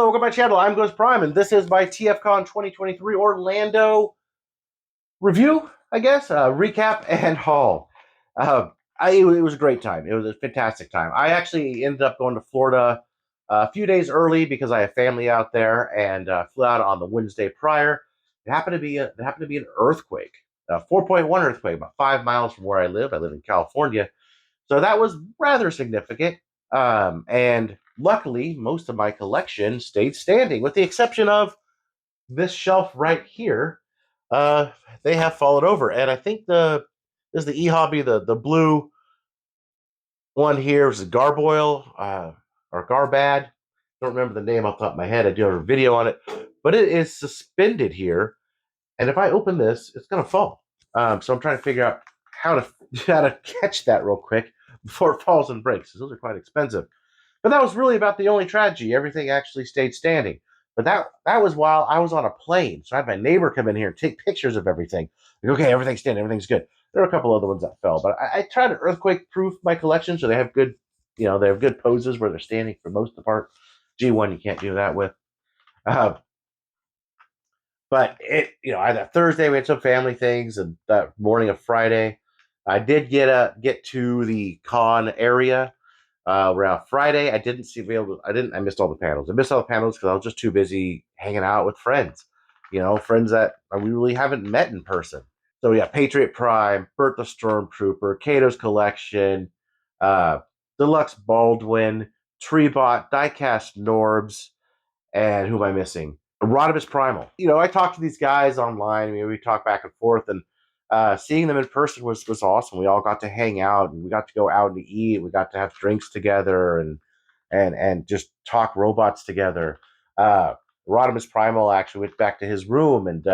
Hello, welcome to my channel. I'm GhostPrime, and this is my TFCon 2023 Orlando review, I guess, recap and haul. It was a great time. It was a fantastic time. I actually ended up going to Florida a few days early because I have family out there, and flew out on the Wednesday prior. It happened to be an earthquake, a 4.1 earthquake, about 5 miles from where I live. I live in California, so that was rather significant. And luckily, most of my collection stayed standing, with the exception of this shelf right here. Uh, they have fallen over, and I think this is the e-hobby, the blue one here is a garboil or garbad. Don't remember the name off the top of my head. I do have a video on it, but it is suspended here, and if I open this, it's gonna fall. So I'm trying to figure out how to how to catch that real quick before it falls and breaks, because those are quite expensive. But that was really about the only tragedy. Everything actually stayed standing. But that was while I was on a plane. So I had my neighbor come in here and take pictures of everything. Like, okay, everything's standing, everything's good. There are a couple other ones that fell, but I tried to earthquake proof my collection so they have good, they have good poses where they're standing for most of the part. G1 you can't do that with. Uh, but I had that Thursday, we had some family things, and that morning of Friday, I did get to the con area around Friday. I missed all the panels. I missed all the panels because I was just too busy hanging out with friends, friends that we really haven't met in person. So we got Patriot Prime, Bert the Stormtrooper, Kato's Collection, Deluxe Baldwin, Treebot, Diecast Norbs, and who am I missing? Rodimus Primal. I talked to these guys online. We talked back and forth, and seeing them in person was awesome. We all got to hang out, and we got to go out and eat. We got to have drinks together, and just talk robots together. Rodimus Primal actually went back to his room, and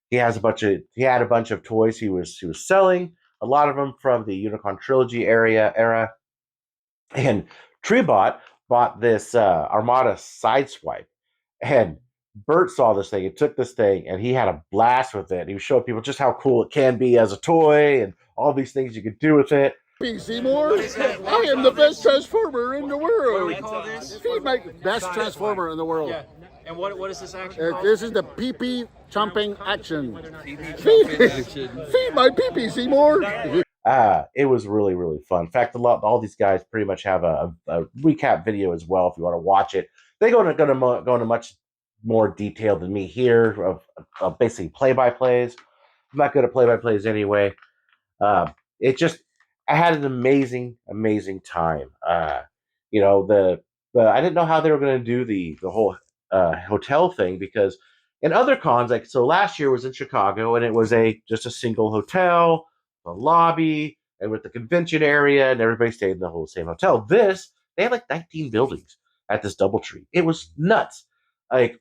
he had a bunch of toys he was selling. A lot of them from the Unicorn Trilogy era, and Treebot bought this Armada Sideswipe, and Bert saw this thing and took this thing, and he had a blast with it. He was showing people just how cool it can be as a toy and all these things you can do with it. Seymour, I am the best transformer in the world. What do we call this? Feed my best transformer in the world. Yeah. And what is this action called? This is the pee-pee chomping action. Action. Feed my pee-pee, Seymour. It was really, really fun. In fact, all these guys pretty much have a recap video as well if you want to watch it. They go into much more detail than me here of basically play-by-plays. I'm not good at play-by-plays anyway. I had an amazing, amazing time. I didn't know how they were going to do the whole hotel thing, because in other cons, like, so last year was in Chicago, and it was just a single hotel, a lobby, and with the convention area, and everybody stayed in the whole same hotel. They had like 19 buildings at this DoubleTree. It was nuts.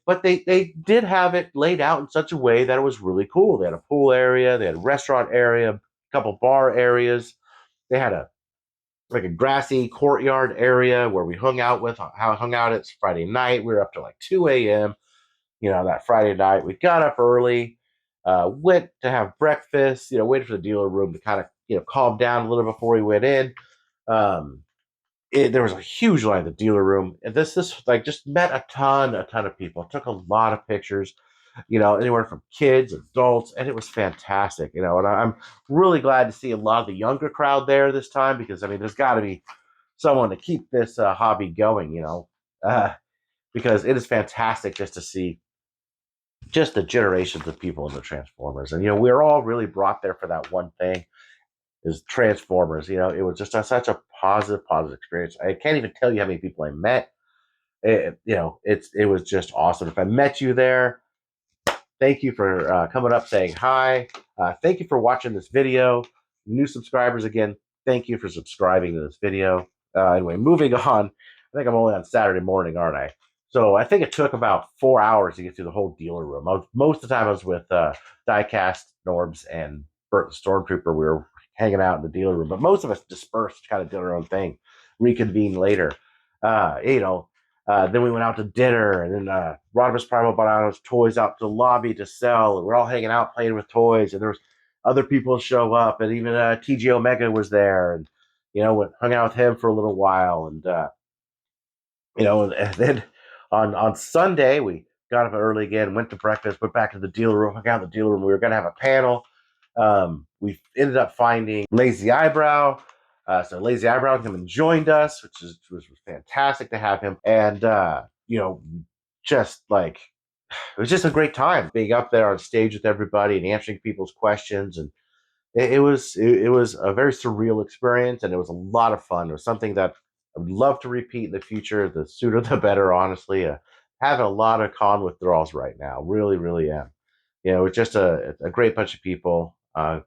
But they did have it laid out in such a way that it was really cool. They had a pool area, they had a restaurant area, a couple bar areas. They had a grassy courtyard area where we hung out. It's Friday night. We were up to like 2 a.m. That Friday night. We got up early, went to have breakfast, waited for the dealer room to kind of, calm down a little before we went in. There was a huge line at the dealer room. And this just met a ton of people. Took a lot of pictures, anywhere from kids, adults, and it was fantastic, and I'm really glad to see a lot of the younger crowd there this time, because there's got to be someone to keep this hobby going, because it is fantastic just to see just the generations of people in the Transformers. And we're all really brought there for that one thing, is Transformers. It was just such a positive experience. I can't even tell you how many people I met. It was just awesome. If I met you there, thank you for coming up, saying hi. Thank you for watching this video. New subscribers, again, thank you for subscribing to this video. Anyway, moving on. I think I'm only on Saturday morning, aren't I? So I think it took about 4 hours to get through the whole dealer room. Most of the time I was with Diecast Norbs and Bert the Stormtrooper. We were hanging out in the dealer room, but most of us dispersed, kind of did our own thing, reconvened later. Then we went out to dinner, and then Rodimus Primal brought out his toys out to the lobby to sell. And we're all hanging out, playing with toys, and there was other people show up, and even TG Omega was there, and hung out with him for a little while, and and then On Sunday, we got up early again, went to breakfast, went back to the dealer room, hung out in the dealer room. We were going to have a panel. We ended up finding Lazy Eyebrow. So Lazy Eyebrow came and joined us, which was fantastic to have him. And, just like, it was just a great time being up there on stage with everybody and answering people's questions. And it was a very surreal experience, and it was a lot of fun. It was something that I would love to repeat in the future. The sooner the better, honestly. Having a lot of con withdrawals right now, really, really am. It's just a great bunch of people. All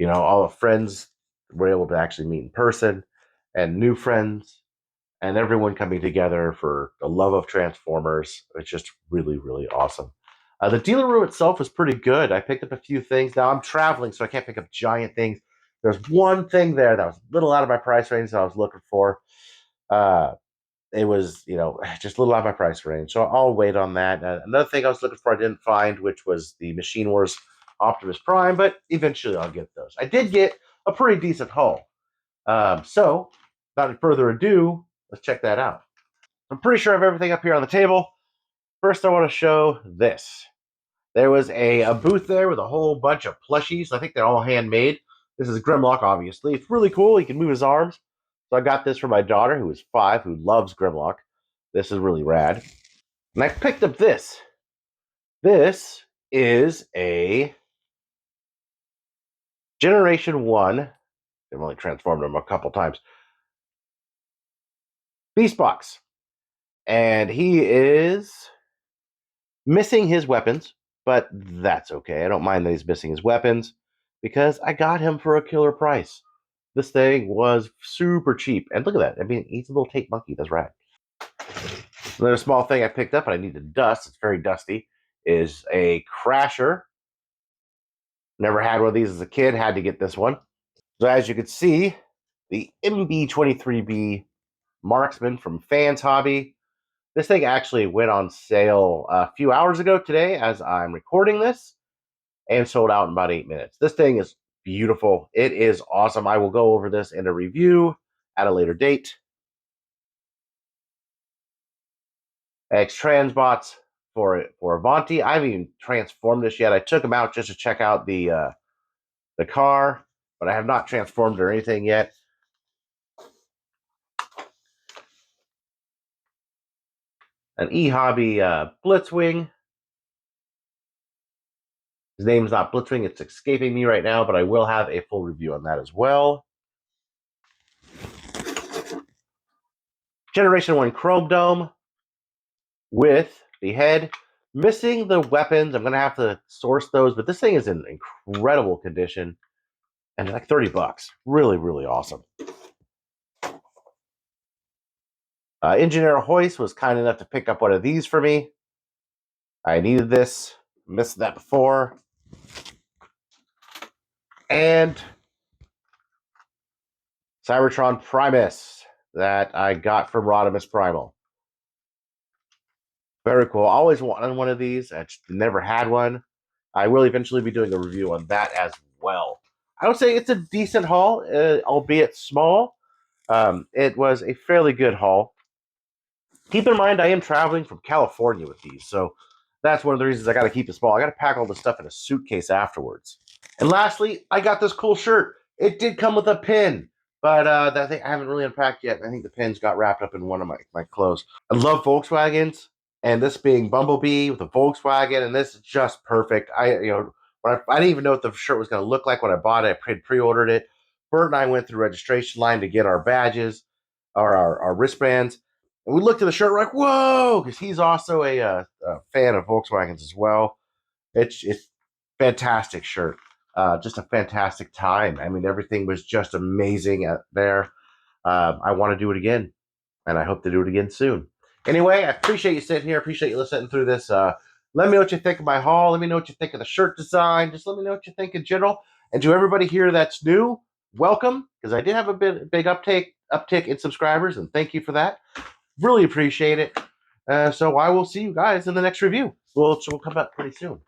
the friends were able to actually meet in person, and new friends, and everyone coming together for the love of Transformers. It's just really, really awesome. The dealer room itself was pretty good. I picked up a few things. Now I'm traveling, so I can't pick up giant things. There's one thing there that was a little out of my price range that I was looking for. It was, just a little out of my price range. So I'll wait on that. Another thing I was looking for I didn't find, which was the Machine Wars Optimus Prime, but eventually I'll get those. I did get a pretty decent haul. So, without further ado, let's check that out. I'm pretty sure I have everything up here on the table. First, I want to show this. There was a booth there with a whole bunch of plushies. I think they're all handmade. This is Grimlock, obviously. It's really cool. He can move his arms. So I got this for my daughter, who is 5, who loves Grimlock. This is really rad. And I picked up this. This is a Generation 1. I've only transformed him a couple times. Beast Box. And he is missing his weapons, but that's okay. I don't mind that he's missing his weapons because I got him for a killer price. This thing was super cheap. And look at that. I mean, he's a little tape monkey. That's right. Another small thing I picked up, and I need to dust. It's very dusty. Is a Crasher. Never had one of these as a kid. Had to get this one. So as you can see, the MB23B Marksman from Fans Hobby. This thing actually went on sale a few hours ago today as I'm recording this, and sold out in about 8 minutes. This thing is beautiful. It is awesome. I will go over this in a review at a later date. X-Transbots for Avanti. I haven't even transformed this yet. I took him out just to check out the car, but I have not transformed or anything yet. An E-Hobby Blitzwing. His name's not Blitzwing. It's escaping me right now, but I will have a full review on that as well. Generation 1 Chrome Dome with the head. Missing the weapons. I'm going to have to source those, but this thing is in incredible condition. And it's like $30. Really, really awesome. Engineer Hoist was kind enough to pick up one of these for me. I needed this. Missed that before. And Cybertron Primus that I got from Rodimus Primal. Very cool. Always wanted one of these. I just never had one. I will eventually be doing a review on that as well. I would say it's a decent haul, albeit small. It was a fairly good haul. Keep in mind, I am traveling from California with these, so that's one of the reasons I got to keep it small. I got to pack all this stuff in a suitcase afterwards. And lastly, I got this cool shirt. It did come with a pin, but that thing I haven't really unpacked yet. I think the pins got wrapped up in one of my clothes. I love Volkswagens, and this being Bumblebee with a Volkswagen, and this is just perfect. I didn't even know what the shirt was going to look like when I bought it. I pre-ordered it. Bert and I went through registration line to get our badges, or our wristbands. And we looked at the shirt, we're like, whoa, because he's also a fan of Volkswagens as well. It's fantastic shirt. Just a fantastic time. I mean, everything was just amazing there. I want to do it again, and I hope to do it again soon. Anyway, I appreciate you sitting here. I appreciate you listening through this. Let me know what you think of my haul. Let me know what you think of the shirt design. Just let me know what you think in general. And to everybody here that's new, welcome, because I did have a big uptick in subscribers, and thank you for that. Really appreciate it. So I will see you guys in the next review. We'll come back pretty soon.